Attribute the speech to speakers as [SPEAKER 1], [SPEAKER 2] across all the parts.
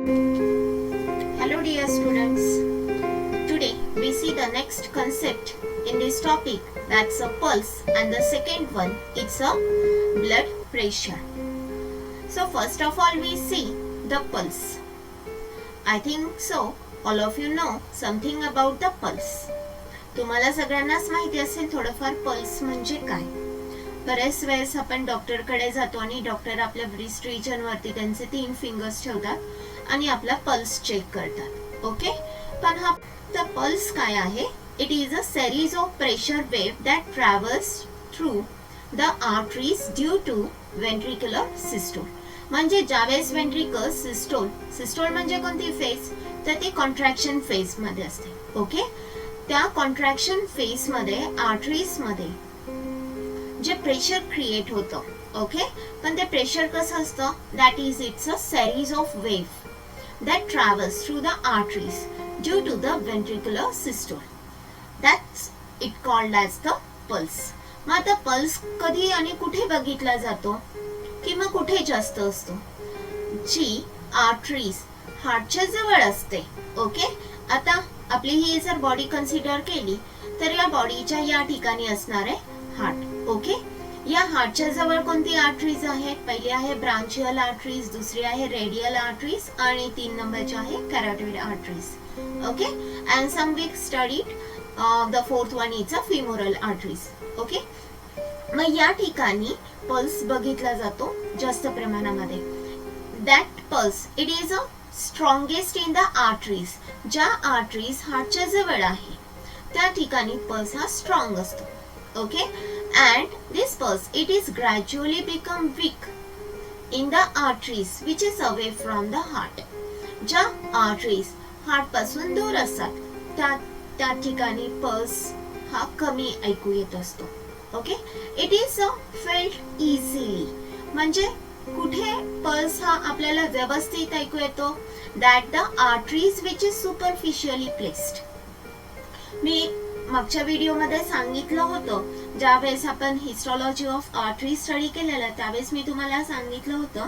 [SPEAKER 1] Hello dear students. Today we see the next concept in this topic, that's a pulse, and the second one it's a blood pressure. So first of all we see the pulse. I think so all of you know something about the pulse. तुम्हाला सगळ्यांनाच माहिती असेल थोडंफार pulse म्हणजे काय. बरेच वेळेस आपण डॉक्टरकडे जातो आणि डॉक्टर आपल्या ब्रिस्ट रिजन वरती त्यांचे 3 फिंगर्स ठेवतात आणि आपला पल्स चेक करतात. ओके, पण हा पल्स काय आहे? It is a series of pressure wave that travels through the arteries due to ventricular systole. म्हणजे ज्यावेळेस वेंट्रिकल सिस्टोल म्हणजे कोणती फेज? तर ती कॉन्ट्रॅक्शन फेज मध्ये असते. ओके, त्या कॉन्ट्रॅक्शन फेज मध्ये आर्टरीज मध्ये जे प्रेशर क्रिएट होतं. ओके, पण ते प्रेशर कसं असतं? That is it's a series of wave that travels through the arteries due to the ventricular systole. That's it called as the pulse. मग आता पल्स कधी आणि कुठे बघितला जातो किंवा कुठे जास्त असतो? जी आर्टरीज हार्टच्या जवळ असते. ओके, आता आपली ही जर बॉडी कन्सिडर केली तर या बॉडीच्या या ठिकाणी असणार आहे हार्ट. ओके, या हार्टच्या जवळ कोणती आर्टरीज आहेत? पहिली आहे ब्रांचियल आर्टरीज, दुसरी आहे रेडियल आर्टरीज आणि 3 नंबरची आहे carotid arteries. Okay, and some we studied the fourth one is a femoral arteries. Okay, मग या ठिकाणी पल्स बघितला जातो जास्त प्रमाणामध्ये. That pulse it is a strongest in the arteries. ज्या आर्टरीज हार्टच्या जवळ आहे त्या ठिकाणी पल्स हा स्ट्रॉंग असतो. Okay, and this pulse it is gradually become weak in the arteries which is away from the heart. ज्या arteries हार्ट पासून दूर असतात त्या ठिकाणी पल्स हा कमी ऐकू येत असतो. Okay, it is felt easily. म्हणजे कुठे पल्स हा आपल्याला व्यवस्थित ऐकू येतो? That the arteries which is superficially placed. मी मागच्या व्हिडिओ मध्ये सांगितलं होतं, ज्यावेळेस आपण हिस्टॉलॉजी ऑफ आर्टरी स्टडी केलेला त्यावेळेस मी तुम्हाला सांगितलं होतं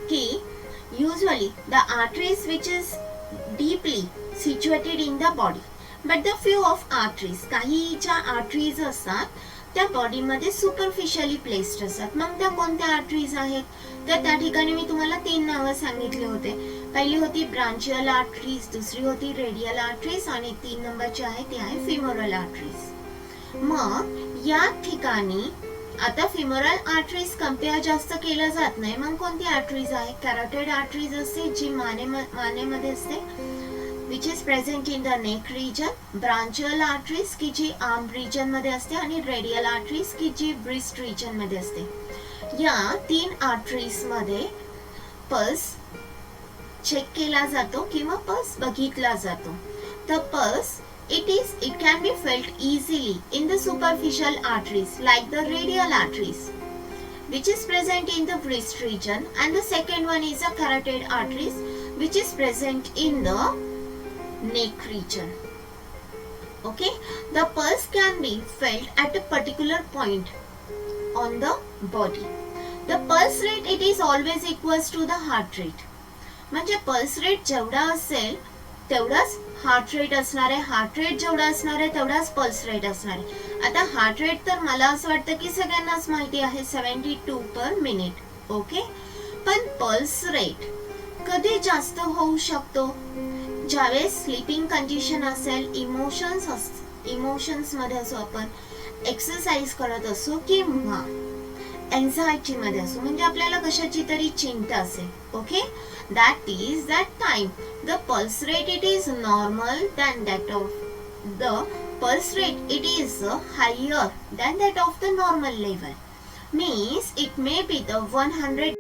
[SPEAKER 1] की usually the arteries which is deeply situated in the body but the few of arteries, काही ज्या आर्टरीज असतात त्या बॉडीमध्ये सुपरफिशियली प्लेस्ड असतात. मग त्या कोणत्या आर्टरीज आहेत? तर त्या ठिकाणी मी तुम्हाला 3 नावं सांगितले होते. पहिली होती ब्रांचियल आर्टरीज, दुसरी होती रेडियल आर्टरीज आणि 3 नंबरची आहे ती आहे फिमोरल आर्टरीज. मग या ठिकाणी आता फिमोरल आर्टरीज कम्पेअर जास्त केलं जात नाही. मग कोणती आर्टरीज आहे? कॅरोटिड आर्टरीज असते जी मानेमध्ये असते, which is present in the neck region. Brachial arteries की जी आर्म रिजन मध्ये असते आणि रेडियल आर्टरीज की जी ब्रिस्ट रिजन मध्ये असते. या 3 आर्टरीज मध्ये पल्स चेक केला जातो किंवा पल्स बघितला जातो. The pulse it can be felt easily in the superficial arteries like the radial arteries which is present in the wrist region, and the second one is a carotid arteries which is present in the neck region. Okay, the pulse can be felt at a particular point on the body. The pulse rate it is always equals to the heart rate. म्हणजे pulse rate जेवढा असेल तेवढाच heart rate असणार आहे. Heart rate जेवढा असणार आहे तेवढाच पल्स रेट असणार आहे. आता हार्ट रेट तर मला असं वाटतं की सगळ्यांनाच माहिती आहे 72 पर मिनिट. ओके, पण पल्स रेट कधी जास्त होऊ शकतो? ज्यावेळेस स्लीपिंग कंडिशन असेल, इमोशन्स मध्ये असो, आपण एक्सरसाइज करत असो किंवा एन्झायटी मध्ये असो, म्हणजे आपल्याला कशाची तरी चिंता असेल. Okay, that is that time the pulse rate it is normal than that of the pulse rate it is higher than that of the normal level. Means it may be the 100